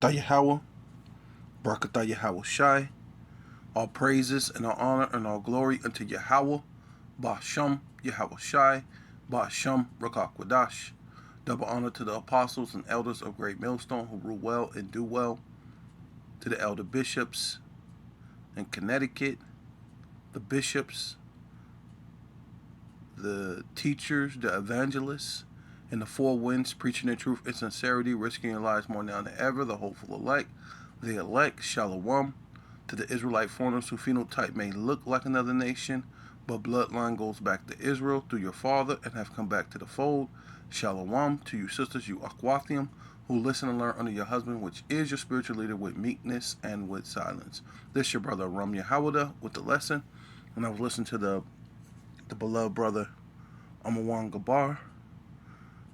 Yahweh, Barakatah Yahweh Shai. All praises and all honor and all glory unto Yahweh, Ba'asham Yahweh Shai, Ba'asham Rakakwadash. Double honor to the apostles and elders of Great Millstone who rule well and do well, to the elder bishops in Connecticut, the bishops, the teachers, the evangelists, in the four winds, preaching the truth in sincerity, risking your lives more now than ever, the hopeful elect, Shalom, to the Israelite foreigners whose phenotype may look like another nation, but bloodline goes back to Israel through your father and have come back to the fold. Shalom to you sisters, you Aquathium, who listen and learn under your husband, which is your spiritual leader, with meekness and with silence. This your brother Ram Yahawada with the lesson, and I was listening to the beloved brother Amawan Gabar,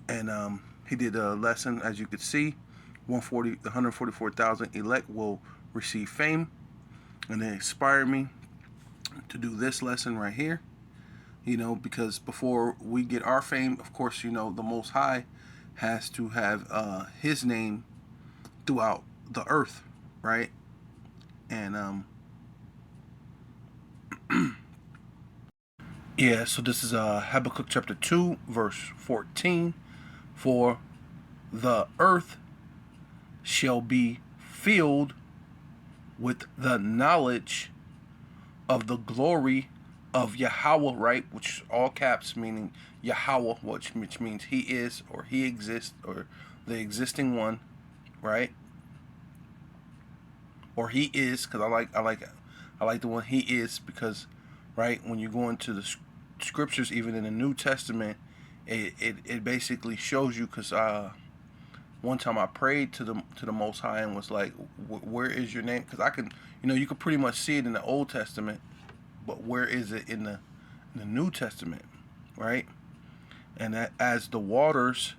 and he did a lesson. As you could see, 144,000 elect will receive fame, and it inspired me to do this lesson right here. Because before we get our fame, of course, the Most High has to have His name throughout the earth, right? And yeah, so this is Habakkuk chapter 2, verse 14. For the earth shall be filled with the knowledge of the glory of Yahweh, right? Which all caps meaning Yahweh, which means He is or He exists or the existing one, right? Or He is, because I like the one He is, because right when you go into the scriptures, even in the New Testament, it basically shows you. Because one time I prayed to the Most High and was like, where is your name? Because I can, you could pretty much see it in the Old Testament, but where is it in the New Testament, right? And that as the waters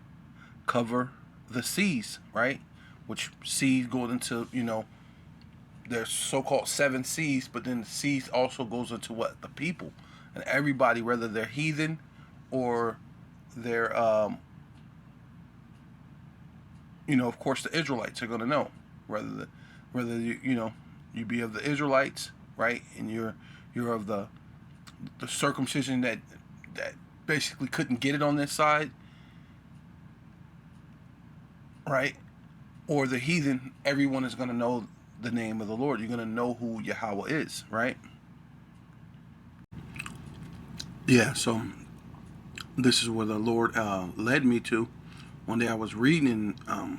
cover the seas, right? Which seas go into, there's so-called seven seas, but then the seas also goes into what? The people. And everybody, whether they're heathen or they're, of course, the Israelites are going to know. Whether you be of the Israelites, right? And you're of the circumcision that basically couldn't get it on this side, right? Or the heathen, everyone is going to know the name of the Lord. You're going to know who Yahweh is, right? Yeah, so this is where the Lord led me to. One day I was reading, and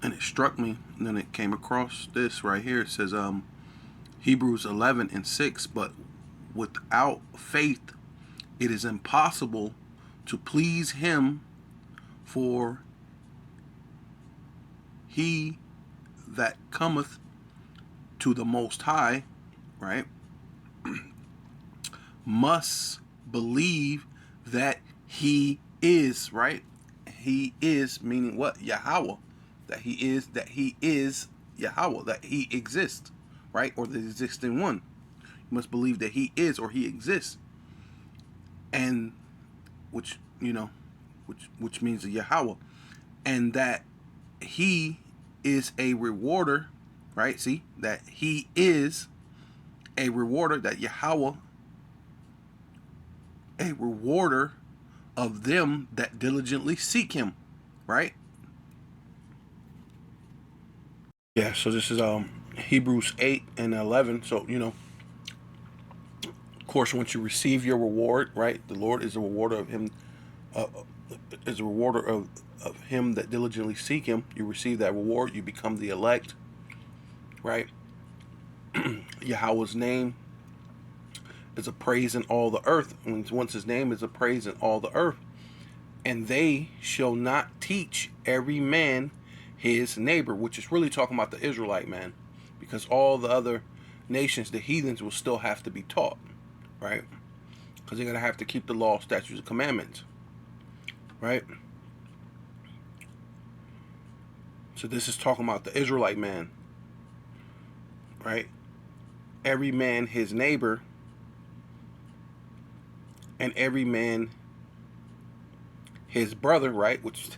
it struck me, and then it came across this right here. It says, Hebrews 11:6, but without faith it is impossible to please Him, for he that cometh to the Most High, right, must believe that He is, right? He is, meaning what? Yahweh. That He is Yahweh, that He exists, right? Or the existing one. You must believe that He is or He exists. And which, which means Yahweh. And that He is a rewarder, right? See, that He is a rewarder, that Yahweh, a rewarder of them that diligently seek Him, right? Yeah, so this is Hebrews 8:11. So, of course, once you receive your reward, right, the Lord is a rewarder of him, uh, is a rewarder of him that diligently seek Him. You receive that reward, you become the elect, right? Yahweh's name is a praise in all the earth. Once His name is a praise in all the earth, and they shall not teach every man his neighbor, which is really talking about the Israelite man, because all the other nations, the heathens, will still have to be taught, right? Because they're going to have to keep the law, statutes, and commandments, right? So this is talking about the Israelite man, right? Every man his neighbor, and every man his brother, right? Which,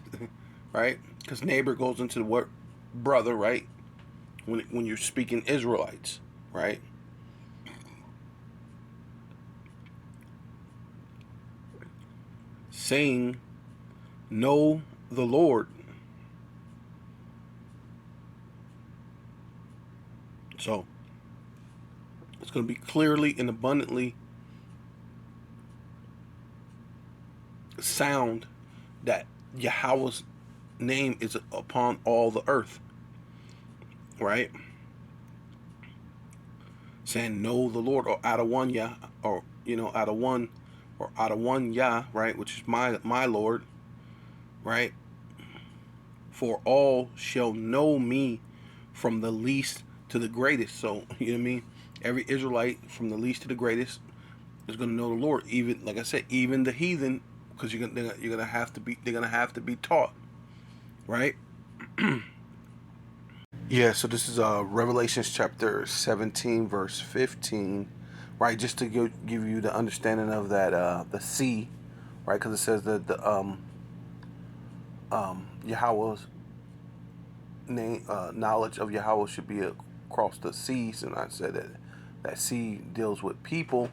right? because neighbor goes into the word brother, right? When you're speaking Israelites, right? Saying, know the Lord. So it's going to be clearly and abundantly sound that Yahweh's name is upon all the earth, right? Saying know the Lord, or out of one Yah, or out of one, or out of one Yah, right? Which is my Lord, right? For all shall know me from the least to the greatest. So you know what I mean. Every Israelite from the least to the greatest is going to know the Lord. Even like I said, even the heathen, because they're gonna have to be taught, right? Yeah, so this is Revelations chapter 17, verse 15, right? Just to give you the understanding of that the sea, right? Because it says that the Yahweh's name, knowledge of Yahweh should be across the seas, and I said that sea deals with people,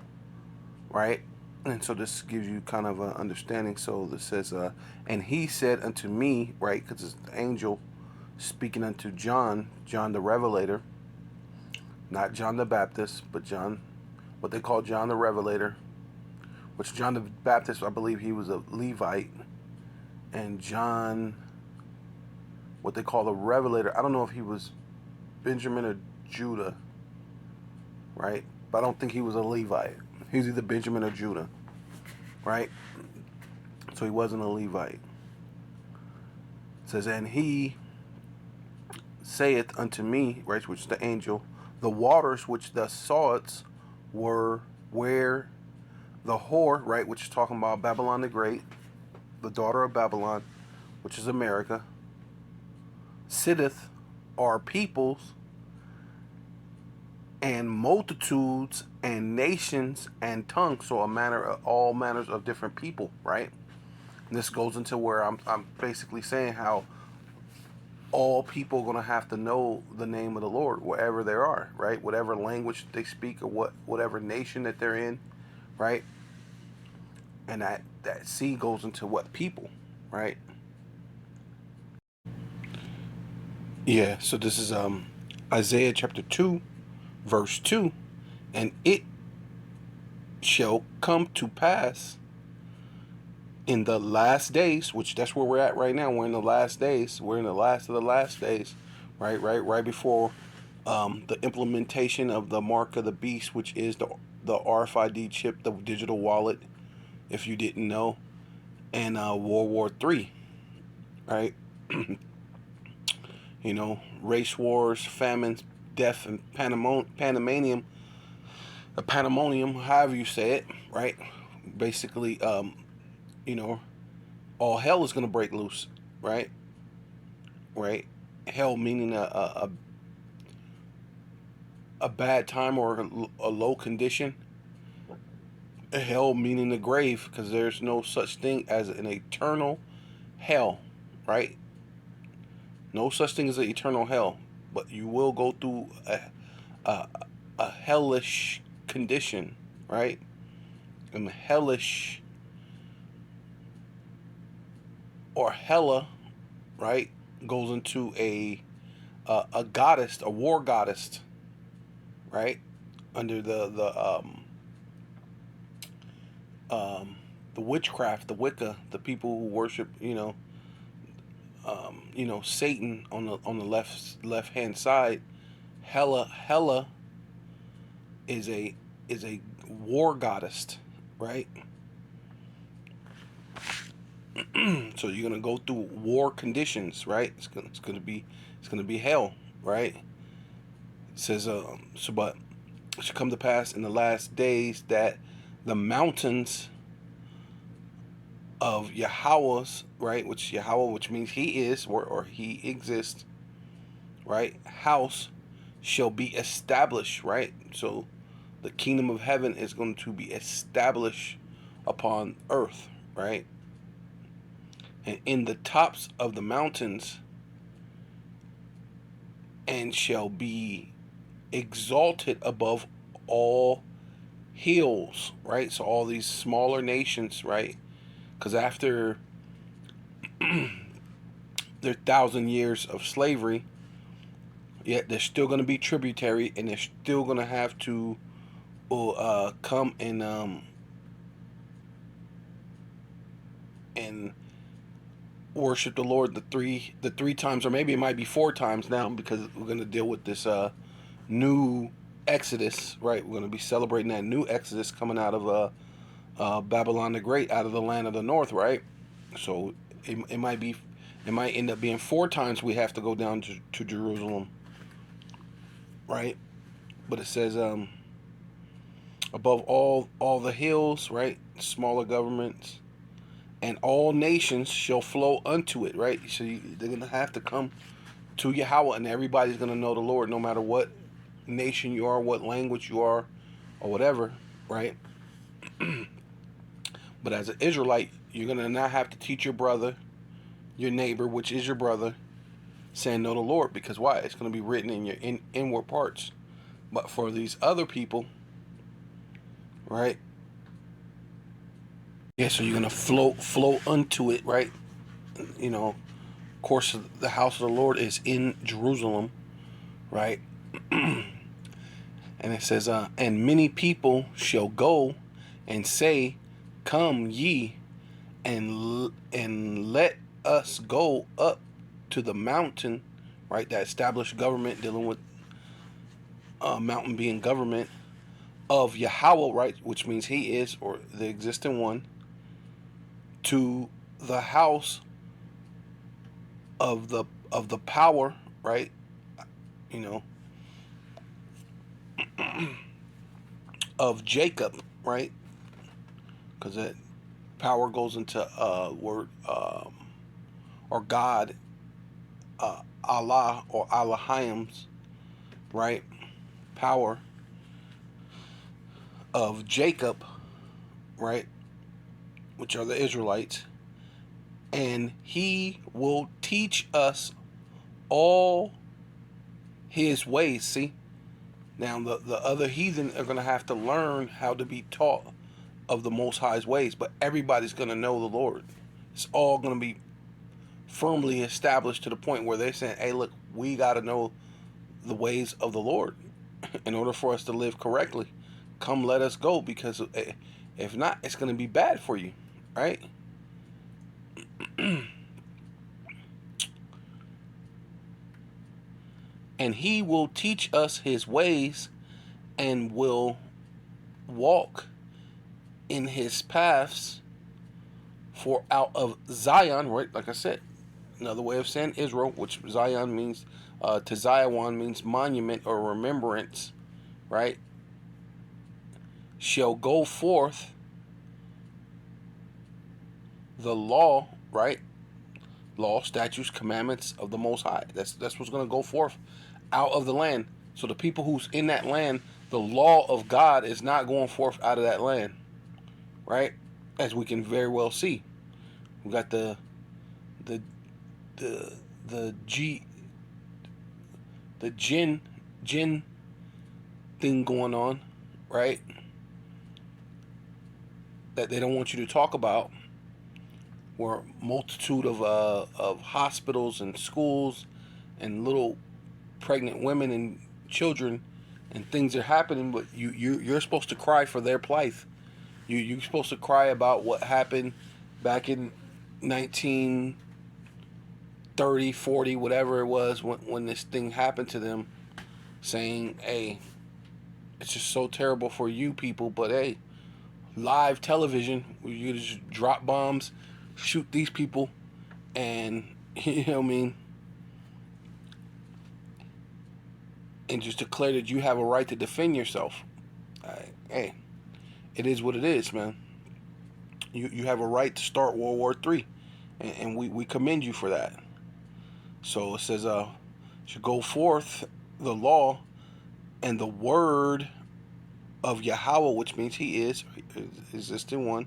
right? And so this gives you kind of an understanding. So this says, and he said unto me, right? Because it's the angel speaking unto John the Revelator, not John the Baptist, but John, what they call John the Revelator, which John the Baptist, I believe he was a Levite, and John, what they call the Revelator, I don't know if he was Benjamin or Judah, right? But I don't think he was a Levite. He was either Benjamin or Judah, right? So he wasn't a Levite. It says, and he saith unto me, right, which is the angel, the waters which thou sawest were where the whore, right, which is talking about Babylon the Great, the daughter of Babylon, which is America, sitteth, are peoples and multitudes and nations and tongues. So all manners of different people, right? And this goes into where I'm basically saying how all people are going to have to know the name of the Lord wherever they are, right? Whatever language they speak, or whatever nation that they're in, right? And that sea goes into what people, right? Yeah, so this is Isaiah chapter 2, verse 2. And it shall come to pass in the last days, which that's where we're at right now. We're in the last days. We're in the last of the last days, right before the implementation of the mark of the beast, which is the RFID chip, the digital wallet, if you didn't know, and World War III, right? Race wars, famines, death, and pandemonium, however you say it, right? Basically, all hell is going to break loose, right? Right? Hell meaning a bad time or a low condition. Hell meaning the grave, because there's no such thing as an eternal hell, right? No such thing as an eternal hell, but you will go through a hellish condition, right? And hellish, or hella, right, goes into a goddess, a war goddess, right, under the witchcraft, the Wicca, the people who worship, Satan on the left hand side. Hella is a war goddess, right? So you're gonna go through war conditions, right? It's gonna be hell, right? It says but it should come to pass in the last days that the mountains of Yahweh's, right, which means he is, or he exists, right, house shall be established, right? So the kingdom of heaven is going to be established upon earth, right? And in the tops of the mountains and shall be exalted above all hills, right? So all these smaller nations, right? Because after their 1,000 years of slavery, yet they're still going to be tributary, and they're still going to have to come and worship the Lord the three times, or maybe it might be 4 times now, because we're going to deal with this new Exodus, right? We're going to be celebrating that new Exodus coming out of Babylon the Great, out of the land of the north, right? So it might end up being 4 times we have to go down to Jerusalem, right? But it says above all the hills, right? Smaller governments and all nations shall flow unto it, right? So they're gonna have to come to Yahweh, and everybody's gonna know the Lord, no matter what nation you are, what language you are, or whatever, right? But as an Israelite, you're gonna not have to teach your brother, your neighbor, which is your brother, saying know the Lord, because why? It's gonna be written in your inward parts. But for these other people, right? Yeah, so you're gonna flow unto it, right? Of course, the house of the Lord is in Jerusalem, right? And it says, and many people shall go and say, come ye, and let us go up to the mountain, right? That established government, dealing with mountain being government of Yahweh, right? Which means He is, or the existing one, to the house of the power, right? You know, of Jacob, right? Because that power goes into word or God, Allah or Allahim's, right? Power of Jacob, right? Which are the Israelites, and He will teach us all His ways. See, now the other heathen are going to have to learn how to be taught of the Most High's ways, but everybody's going to know the Lord. It's all going to be firmly established to the point where they're saying, hey, look, we got to know the ways of the Lord in order for us to live correctly. Come, let us go, because if not, it's going to be bad for you, right? And He will teach us His ways, and will walk in His paths. For out of Zion, right, like I said, another way of saying Israel, which Zion means, to Zion means monument or remembrance, right, shall go forth the law, right, law, statutes, commandments of the Most High. That's what's going to go forth out of the land. So the people who's in that land, the law of God is not going forth out of that land, right? As we can very well see, we got the jinn thing going on, right? That they don't want you to talk about, where a multitude of hospitals and schools and little pregnant women and children and things are happening, but you're supposed to cry for their plight. You're supposed to cry about what happened back in 1930, 40, whatever it was, when this thing happened to them, saying, hey, it's just so terrible for you people, but hey, live television, you just drop bombs, shoot these people, and you know what I mean, and just declare that you have a right to defend yourself. Hey, it is what it is, man. You have a right to start World War III, and we commend you for that. So it says, should go forth the law and the word of Yahweh, which means He is existing one,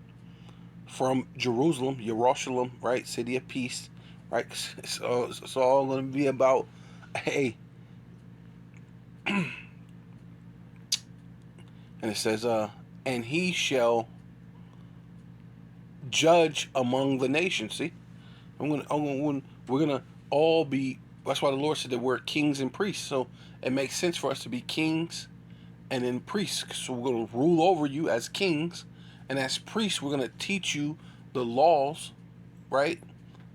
from Jerusalem, Yerushalayim, right, city of peace, right? So it's all going to be about, hey, And it says, and he shall judge among the nations. See, we're gonna all be. That's why the Lord said that we're kings and priests. So it makes sense for us to be kings and then priests. So we're gonna rule over you as kings, and as priests, we're gonna teach you the laws, right,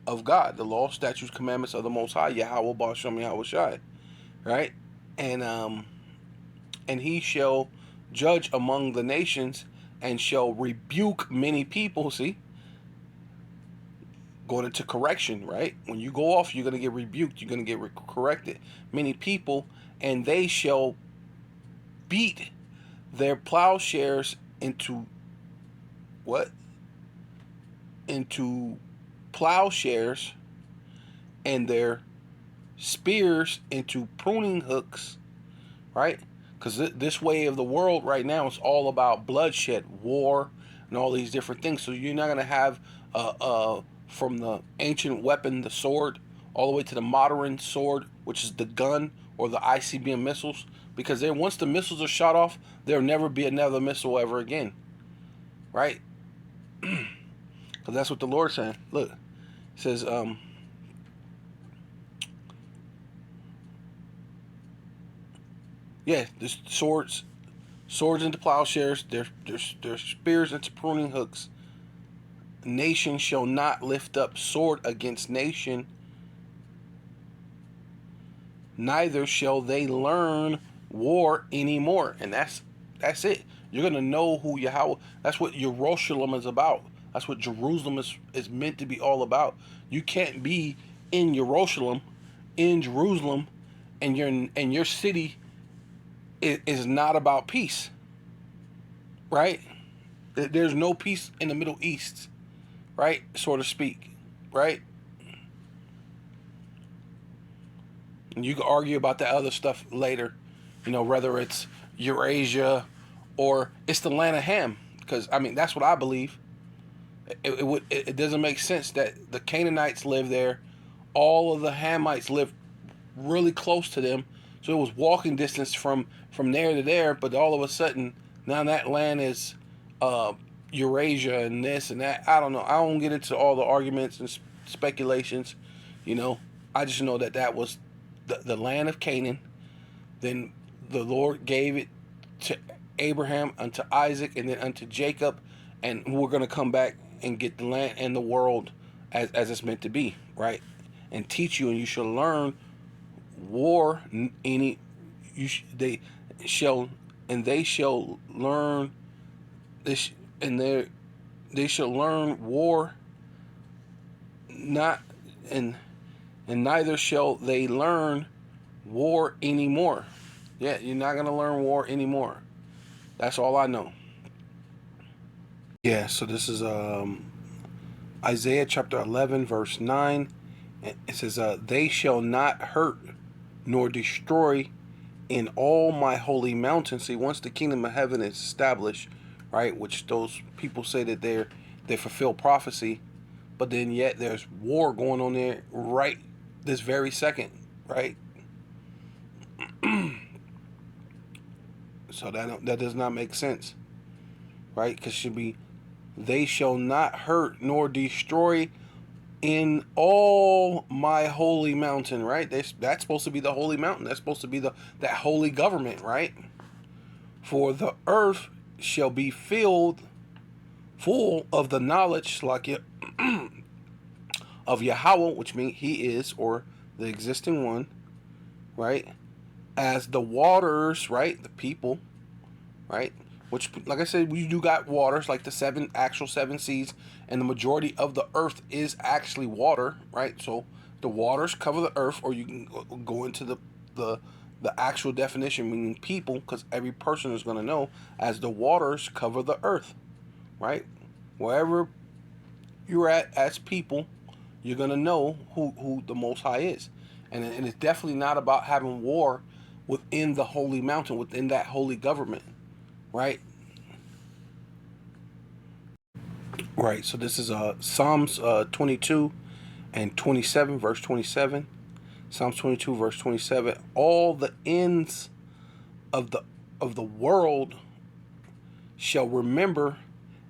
of God, the law, statutes, commandments of the Most High, Yahweh Bashem Yahweh Shai, right, and he shall judge among the nations and shall rebuke many people. See, going into correction, right? When you go off, you're going to get rebuked. You're going to get corrected. Many people, and they shall beat their plowshares into what? Into plowshares, and their spears into pruning hooks, right? Because this way of the world right now is all about bloodshed, war, and all these different things. So you're not going to have from the ancient weapon, the sword, all the way to the modern sword, which is the gun or the ICBM missiles. Because then once the missiles are shot off, there'll never be another missile ever again, right? Because that's what the Lord's saying. Look, it says, yeah, the swords into plowshares, their spears into pruning hooks. Nation shall not lift up sword against nation, neither shall they learn war anymore. And that's it. You're gonna know who Yahweh. That's what Jerusalem is about. That's what Jerusalem is meant to be all about. You can't be in Jerusalem, and your city is not about peace, right? There's no peace in the Middle East, right? So to speak, right? And you can argue about that other stuff later, whether it's Eurasia or it's the land of Ham, because I mean that's what I believe. It doesn't make sense that the Canaanites live there, all of the Hamites live really close to them, so it was walking distance from there to there. But all of a sudden, now that land is Eurasia and this and that. I don't know. I don't get into all the arguments and speculations. I just know that was the land of Canaan. Then the Lord gave it to Abraham, unto Isaac, and then unto Jacob, and we're going to come back and get the land and the world as it's meant to be, right? And teach you, and you shall learn war. They shall learn this, and they shall learn war. Not and neither shall they learn war anymore. Yeah, you're not gonna learn war anymore. That's all I know. Yeah, so this is Isaiah chapter 11, verse 9. It says, they shall not hurt nor destroy in all my holy mountains. See, once the kingdom of heaven is established, right, which those people say that they fulfill prophecy, but then yet there's war going on there right this very second, right? So that does not make sense, right? Because it should be, they shall not hurt nor destroy in all my holy mountain, right? That's supposed to be the holy mountain. That's supposed to be that holy government, right? For the earth shall be filled full of the knowledge like it of Yahweh, which means he is, or the existing one, right? As the waters, right? The people, right? Which, like I said, we do got waters, like the actual seven seas, and the majority of the earth is actually water, right? So the waters cover the earth, or you can go into the actual definition, meaning people, because every person is going to know, as the waters cover the earth, right? Wherever you're at as people, you're going to know who the Most High is. And it's definitely not about having war within the holy mountain, within that holy government, right? Right, so this is Psalms 22 and 27, verse 27. Psalms 22, verse 27. All the ends of the world shall remember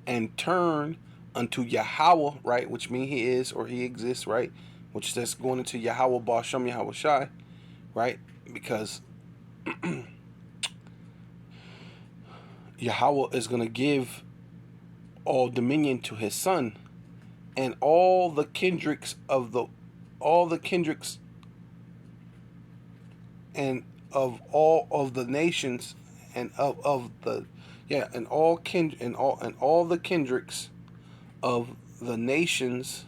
and turn unto Yahweh, right? Which means he is or he exists, right? Which that's going into Yahweh Bashem Yahweh Shai, right? Because Yahweh is going to give all dominion to his son, and all the kindreds and of all of the nations and of the and all the kindreds of the nations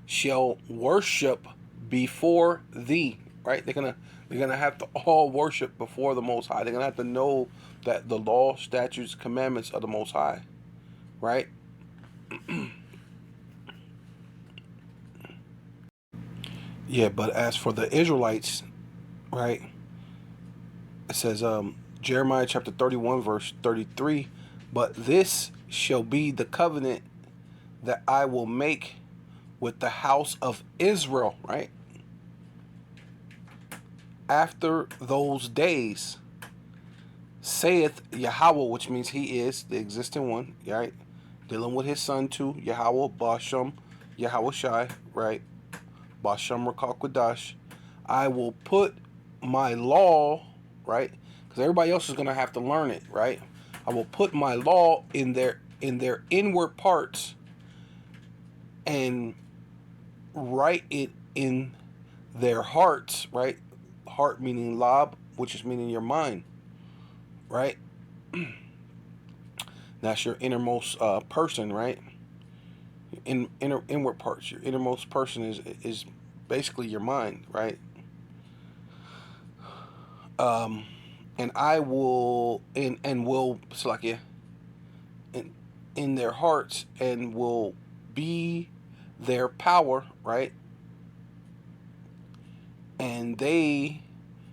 shall worship before thee. Right? They're gonna have to all worship before the Most High. They're gonna have to know that the law, statutes, commandments of the Most High. Right? Yeah, but as for the Israelites, right? It says Jeremiah chapter 31 verse 33, but this shall be the covenant that I will make with the house of Israel, right? After those days, saith Yahweh, which means he is the existing one, right? Dealing with his son too, Yahweh Bashem, Yahweh Shai, right? Bashem Rakakwadash. I will put my law, right? Because everybody else is gonna have to learn it, right? I will put my law in their inward parts and write it in their hearts, right? Heart meaning lob, which is meaning your mind, right? That's your innermost person, right? Inward parts. Your innermost person is basically your mind, right? And I will and will Salakia in their hearts and will be their power, right? And they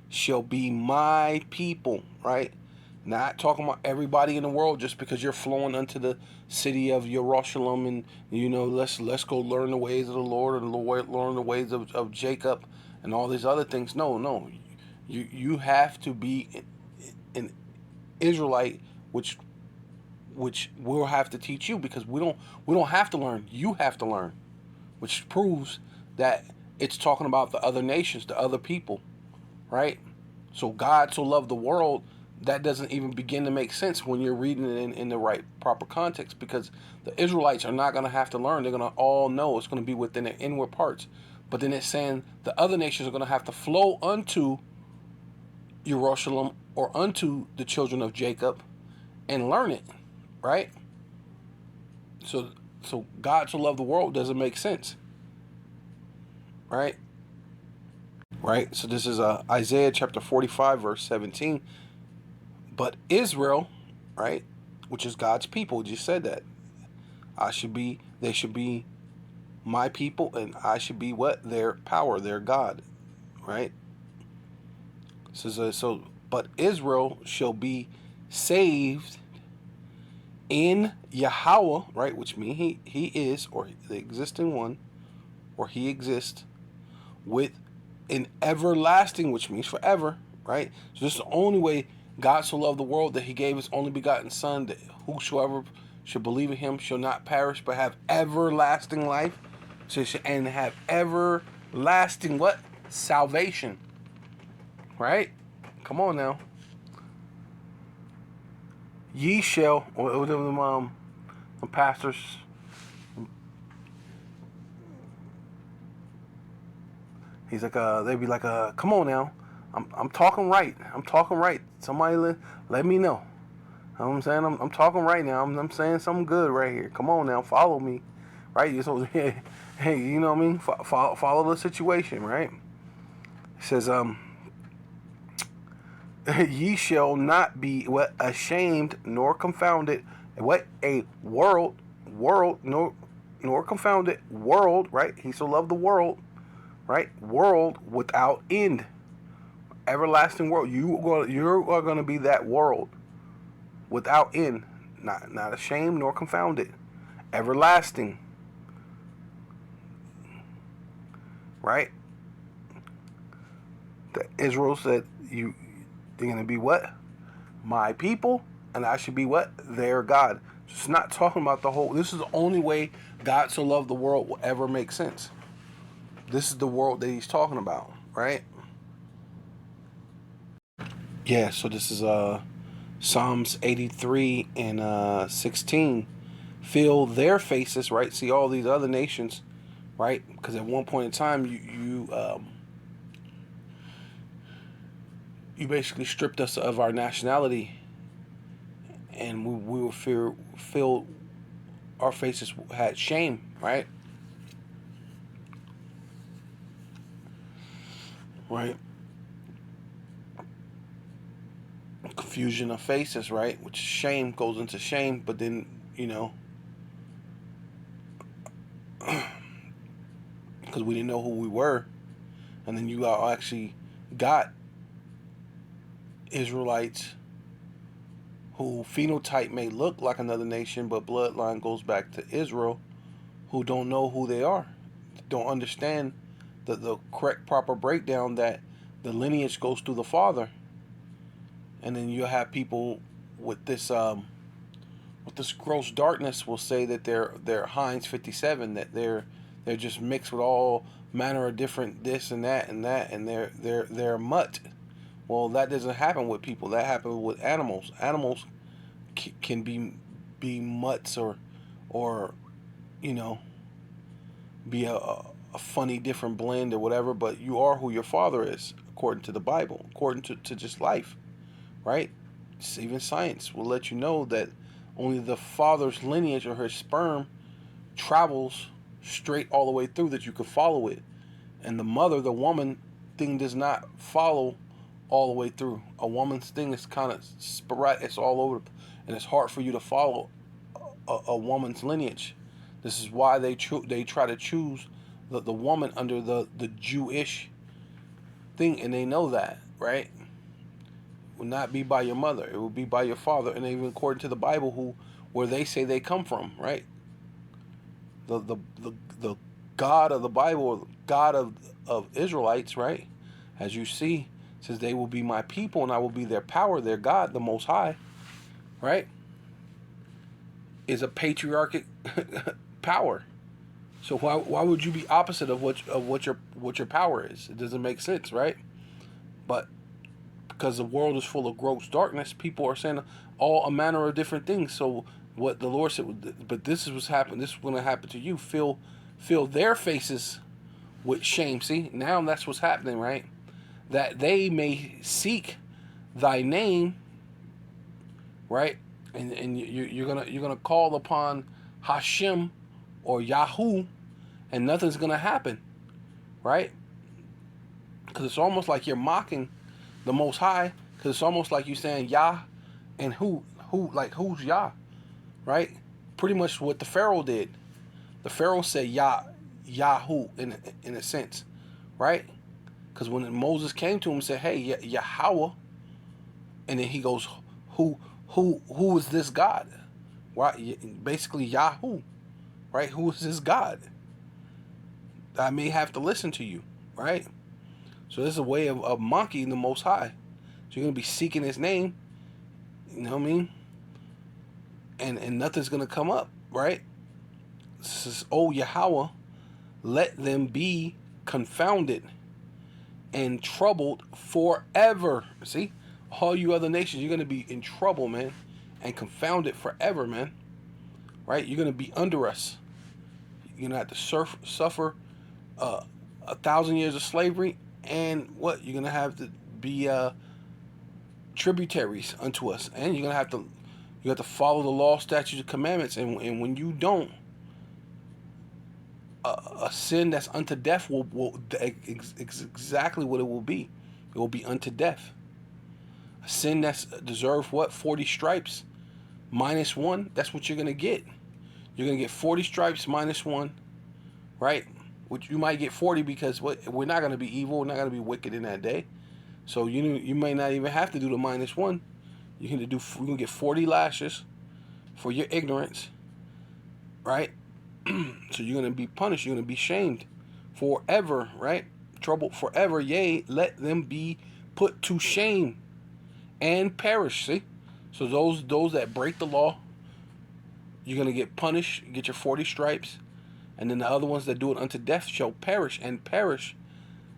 shall be my people, right? Not talking about everybody in the world just because you're flowing unto the city of Jerusalem and let's go learn the ways of the Lord and learn the ways of Jacob and all these other things. No. You have to be an Israelite, which we'll have to teach you, because we don't have to learn. You have to learn, which proves that it's talking about the other nations, the other people, right? So God so loved the world, that doesn't even begin to make sense when you're reading it in the right proper context, because the Israelites are not going to have to learn. They're going to all know. It's going to be within their inward parts. But then it's saying the other nations are going to have to flow unto Jerusalem or unto the children of Jacob and learn it, right? So God so loved the world doesn't make sense, right? Right? So this is Isaiah chapter 45 verse 17. But Israel, right, which is God's people, just said that they should be my people, and I should be what? Their power, their God, right? But Israel shall be saved in Yahweh, right, which means he is, or the existing one, or he exists, with an everlasting, which means forever, right? So this is the only way God so loved the world that he gave his only begotten son, that whosoever should believe in him shall not perish but have everlasting life. And have everlasting what? Salvation. Right? Come on now. Ye shall, or the pastors, he's like, they be like, come on now. I'm talking right. I'm talking right. Somebody let me know. You know what I'm saying? I'm talking right now. I'm saying something good right here. Come on now, follow me. Right? So, hey, you know what I mean? Follow the situation, right? It says, ye shall not be what ashamed nor confounded. What a world nor confounded world, right? He so loved the world, right? World without end. Everlasting world. You are going to be that world without end, not ashamed nor confounded, everlasting, right? That Israel said, They're going to be what? My people, and I should be what? Their God. It's not talking about the whole. This is the only way God so loved the world will ever make sense. This is the world that he's talking about, right? Yeah, so this is Psalms 83 and 16. Fill their faces, right? See all these other nations, right? Because at one point in time, you basically stripped us of our nationality, and we were filled. Our faces had shame, right? Right. Confusion of faces, right? Which shame goes into shame, but then because we didn't know who we were, and then you actually got Israelites who phenotype may look like another nation, but bloodline goes back to Israel, who don't know who they are, don't understand the correct proper breakdown that the lineage goes through the father. And then you have people with this gross darkness will say that they're Heinz 57, that they're just mixed with all manner of different this and that and that, and they're mutt. Well, that doesn't happen with people. That happens with animals. Animals can be mutts or be a funny different blend or whatever. But you are who your father is according to the Bible, according to just life, right? Even science will let you know that only the father's lineage or her sperm travels straight all the way through, that you can follow it, and the mother, the woman thing, does not follow all the way through. A woman's thing is kind of sporadic. It's all over, and it's hard for you to follow a woman's lineage. This is why they try to choose the woman under the Jewish thing, and they know that, right? It will not be by your mother. It will be by your father, and even according to the Bible, where they say they come from, right? The God of the Bible, God of Israelites, right? As you see, says they will be my people and I will be their power. Their God, the Most High, right, is a patriarchic power. So why would you be opposite of what your power is? It doesn't make sense, right? But because the world is full of gross darkness, people are saying all a manner of different things. So what the Lord said, but this is what's happening. This is going to happen to you. Fill their faces with shame. See, now that's what's happening, right? That they may seek thy name, right? And you're gonna call upon Hashem or Yahoo, and nothing's gonna happen, right? Because it's almost like you're mocking the Most High. Because it's almost like you're saying Yah and who's Yah, right? Pretty much what the Pharaoh did. The Pharaoh said Yahoo in a sense, right? Because when Moses came to him and said, "Hey, Yahweh," and then he goes, "Who is this God?" Right? Basically, Yahoo, right? Who is this God? I may have to listen to you, right? So this is a way of mocking the Most High. So you're gonna be seeking His name, you know what I mean? And nothing's gonna come up, right? This is, "Oh Yahweh, let them be confounded and troubled forever." See, all you other nations, you're gonna be in trouble, man, and confounded forever, man. Right? You're gonna be under us. You're gonna have to suffer 1,000 years of slavery, and what? You're gonna have to be tributaries unto us, and you're gonna have to follow the law, statutes, and commandments, and when you don't, a sin that's unto death will exactly what it will be. It will be unto death. A sin that's deserved what? 40 stripes minus one. That's what you're gonna get. You're gonna get 40 stripes minus one, right? Which you might get 40 because we're not gonna be evil. We're not gonna be wicked in that day. So you may not even have to do the minus one. You can get 40 lashes for your ignorance, right? So you're going to be punished. You're going to be shamed forever, right? Troubled forever. Yea, let them be put to shame. and perish. See? So those that break the law, you're going to get punished, get your 40 stripes. And then the other ones that do it unto death shall perish, and perish,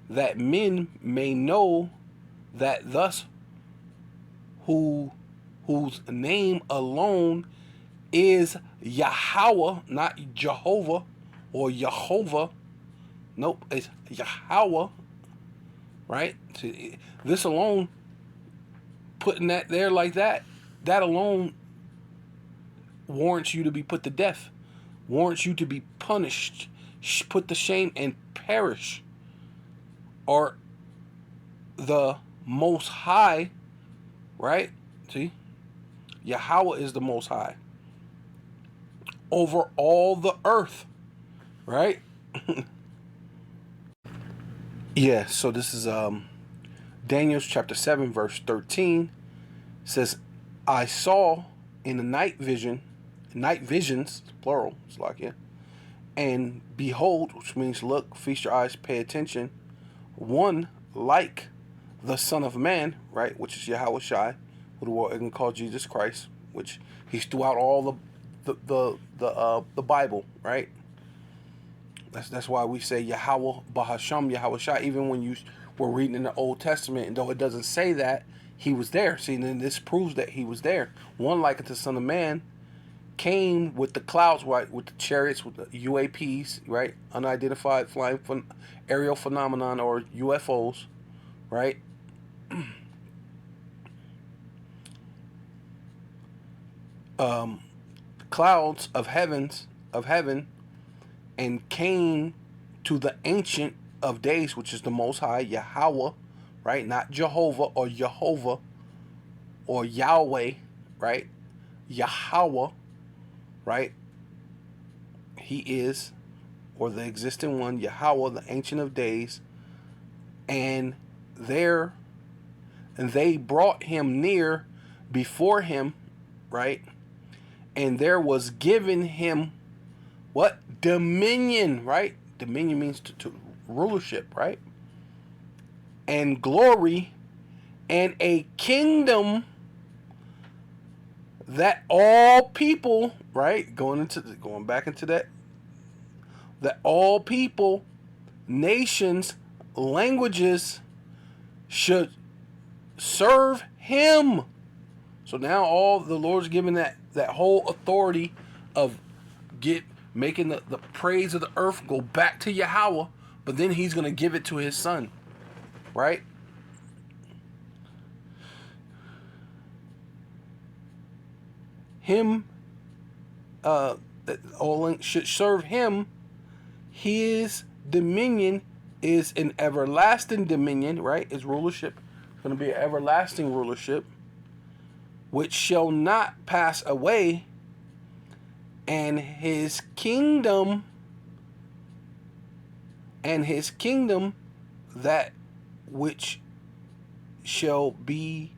that men may know that thus whose name alone is Yahweh, not Jehovah or Jehovah. Nope, it's Yahweh, right? See, this alone, putting that there like that alone warrants you to be put to death, warrants you to be punished, put to shame, and perish. Or the Most High, right? See? Yahweh is the Most High over all the earth, right? Yeah, so this is Daniel chapter 7, verse 13. It says, I saw in the night visions, plural, it's like, yeah, and behold, which means look, feast your eyes, pay attention, one like the Son of Man, right, which is Yahweh Shai, who the world can call Jesus Christ, which he's throughout all the Bible, right? That's why we say Yahweh Bahasham, Yahweh Shai, even when you were reading in the Old Testament, and though it doesn't say that, he was there. See, then this proves that he was there. One like the Son of Man came with the clouds, right, with the chariots, with the UAPs, right, unidentified flying aerial phenomenon, or UFOs, right? Clouds of heaven, and came to the Ancient of Days, which is the Most High, Yahweh, right? Not Jehovah or Jehovah or Yahweh, right? Yahweh, right? He is, or the existing one, Yahweh, the Ancient of Days, and they brought him near before him, right? And there was given him what? Dominion, right? Dominion means to rulership, right? And glory, and a kingdom that all people, right? Going back into that all people, nations, languages should serve him. So now all the Lord's given that whole authority of making the praise of the earth go back to Yahweh, but then he's going to give it to his son, right? Him, all should serve him. His dominion is an everlasting dominion, right? His rulership is going to be an everlasting rulership, which shall not pass away, and his kingdom that which shall be,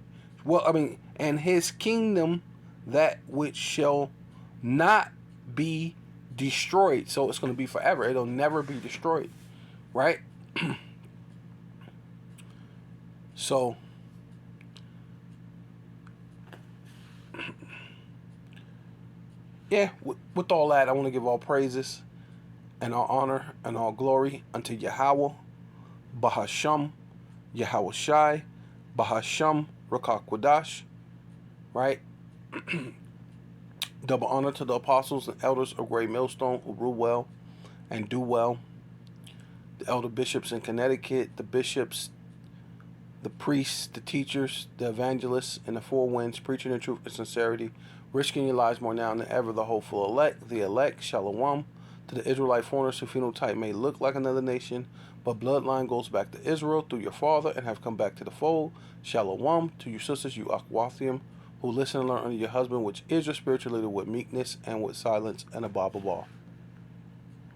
and his kingdom that which shall not be destroyed. So it's going to be forever. It'll never be destroyed, right? So yeah, with all that, I want to give all praises and all honor and all glory unto Yahweh, Bahasham, Yahweh Shai, Bahasham, Rakak Kwadash, right? Double honor to the apostles and elders of Great Millstone who rule well and do well. The elder bishops in Connecticut, the bishops, the priests, the teachers, the evangelists, and the four winds, preaching the truth and sincerity, risking your lives more now than ever, the hopeful elect, the elect, Shalom, to the Israelite foreigners whose phenotype may look like another nation, but bloodline goes back to Israel through your father and have come back to the fold, Shalom, to your sisters, you Akwathium, who listen and learn under your husband, which is your spiritual leader, with meekness and with silence and a blah, blah, blah.